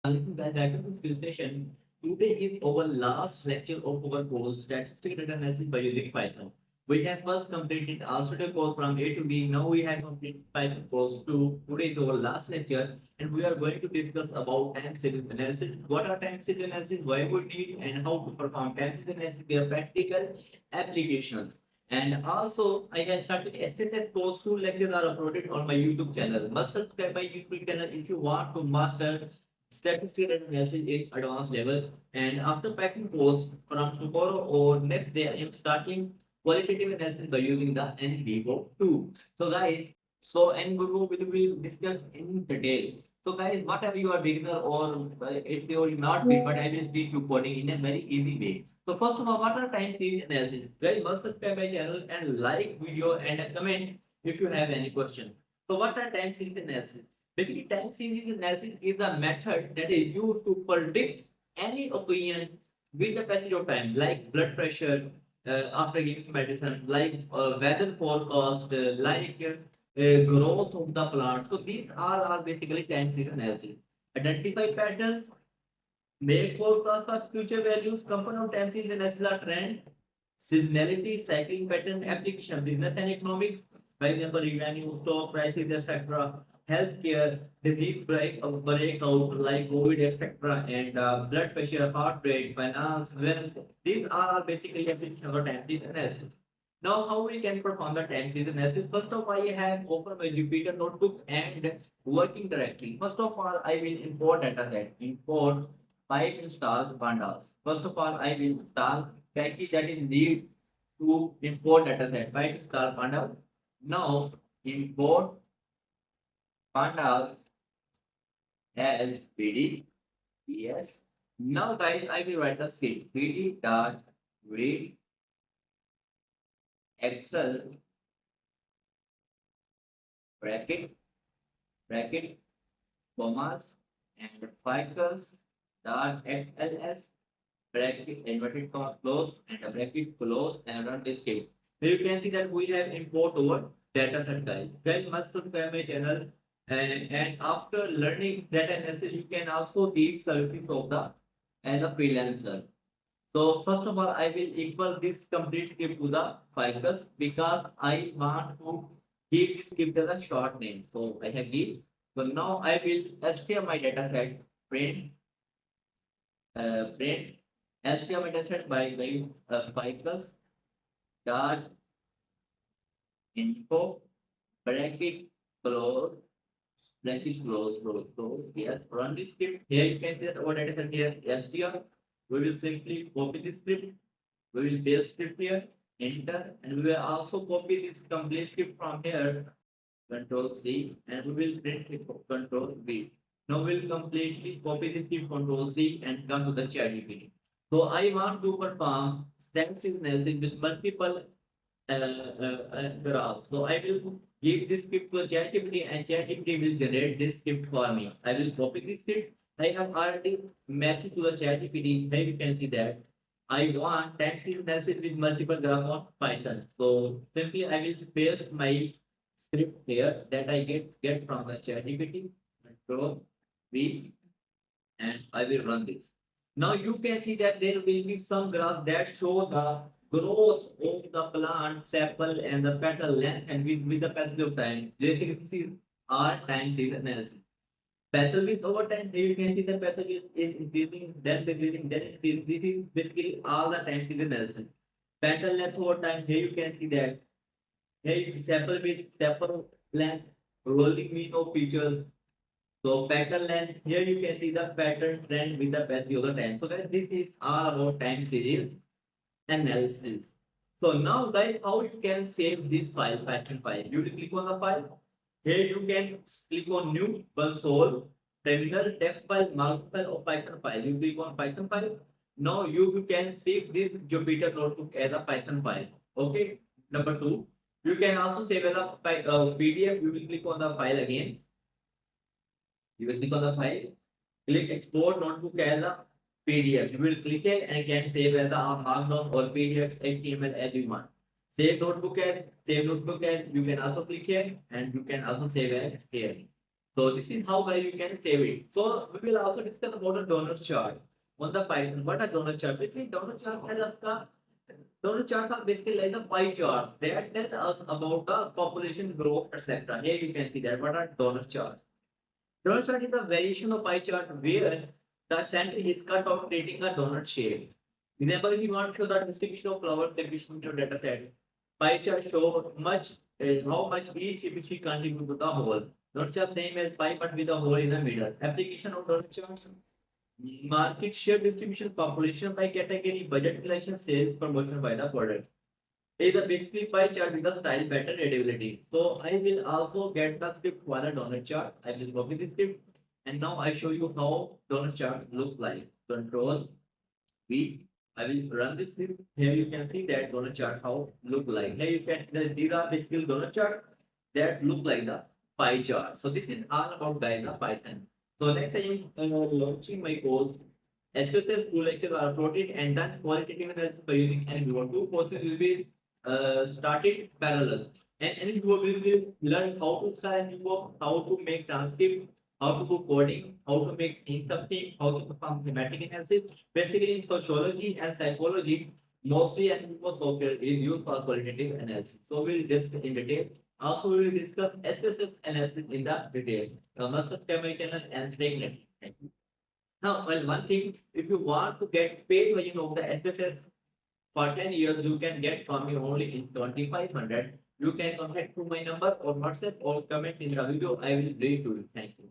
Welcome to Skill Station. Today is our last lecture of our course Statistical Data Analysis by using Python. We have first completed our studio course from A to B. Now we have completed Python course 2. Today is our last lecture and we are going to discuss about time series analysis. What are time series analysis, why we need and how to perform time series analysis, their practical applications. And also, I have started SSS course. 2 lectures are uploaded on my YouTube channel. Must subscribe my YouTube channel if you want to master statistical analysis in advanced level. And after packing course from tomorrow or next day, I am starting qualitative analysis by using the NBO 2. So guys, so NBO we will discuss in detail. So guys, whatever you are beginner or it's your not big, but I will teach you coding in a very easy way. So first of all, what are time series analysis? Guys, must subscribe my channel and like video and comment if you have any question. So what are time series analysis? Basically, time series analysis is a method that is used to predict any opinion with the passage of time, like blood pressure after giving medicine, like weather forecast, growth of the plant. So these are basically time series analysis. Identify patterns, make forecasts of future values, component of time series analysis are trend, seasonality, cycling pattern, application, business and economics, for example, revenue, stock prices, etc. Healthcare, disease breakout like COVID, etc. And blood pressure, heart rate, finance, wealth. These are basically application of time series analysis. Now, how we can perform the time series analysis? First of all, I have opened my Jupyter notebook and working directly. First of all, I will import dataset. Import pipe install pandas. First of all, I will install package that is need to import dataset. Pipe install pandas. Now, import pandas as PD. Yes. Now, guys, I will write a script. PD dot read Excel bracket commas and ficus dot XLS bracket inverted commas close and a bracket close and run this script. Now you can see that we have import over data set guys. Guys must subscribe my channel and after learning data analysis you can also give services of the as a freelancer. So first of all, I will equal this complete script to the ficus because I want to give this script as a short name. So I have give. So now I will str my data set print print str my data set by ficus dot info bracket close close. Yes, run this script. Here you can see that our data set is str. We will simply copy this script. We will paste script here, enter, and we will also copy this complete script from here, Control C, and we will print it Control V. Now we will completely copy this script Control C and come to the ChatGPT. So I want to perform statistics analysis with multiple graphs. So I will give this script to ChatGPT and ChatGPT will generate this script for me. I will copy this script. I have already messaged to the ChatGPT. Here you can see that I want time series analysis with multiple graph on Python. So simply I will paste my script here that I get from the ChatGPT. Control V and I will run this. Now you can see that there will be some graphs that show the growth of the plant, sepal, and the petal length and with the passage of time. Basically, this is our time series analysis. Petal width over time, here you can see the petal width is increasing, then decreasing, then increasing. This is basically all the time series analysis. Petal length over time, here you can see that. Here sepal width, sepal length, rolling mean of features, so pattern length, here you can see the pattern trend with the passage over time. So guys, this is all about time series analysis. So now guys, how you can save this file, Python file? You will click on the file. Here you can click on new console, terminal, text file, markup file or Python file. You click on Python file. Now you can save this Jupyter notebook as a Python file. Okay. Number two, you can also save as a PDF. You will click on the file again. You will click on the file, click export notebook as a PDF. You will click it and can save as a markdown or PDF HTML as you want. Save notebook as you can also click here and you can also save as here. So this is how you can save it. So we will also discuss about the donor chart on the Python. What are donor chart? Basically, donor chart tell us the donor charts are basically like the pie charts. They tell us about the population growth, etc. Here you can see that. What are donor charts? Donor chart is a variation of pie chart where the center is cut off creating a donut shape. Example, if you want to show the distribution of flowers distribution into data set, pie chart show how much each species contribute to the whole. Not just same as pie but with a hole in the middle. Application of donut charts. Market share distribution, population by category, budget collection, sales, promotion by the product. Is a basically pie chart with the style better readability. So I will also get the script for the donut chart. I will copy the script and now I show you how donut chart looks like. Control V. I will run this script. Here you can see that donut chart how look like. Here you can see that these are basically donut charts that look like the pie chart. So this is all about guys the Python. So next time launching my course, SPSS two lectures are uploaded and done qualitative analysis by using NVO. Two courses will be started parallel. And NVO will learn how to start NVO, how to make transcripts, how to do coding, how to make something, how to perform thematic analysis. Basically, in sociology and psychology, mostly NVO software is used for qualitative analysis. So we'll discuss in detail. Also, we will discuss SPSS analysis in the detail. Commercial channel and stagnant. Now, well, one thing, if you want to get paid version of the SPSS for 10 years, you can get from me only in 2500. You can contact to my number or WhatsApp or comment in the video. I will read to you. Thank you.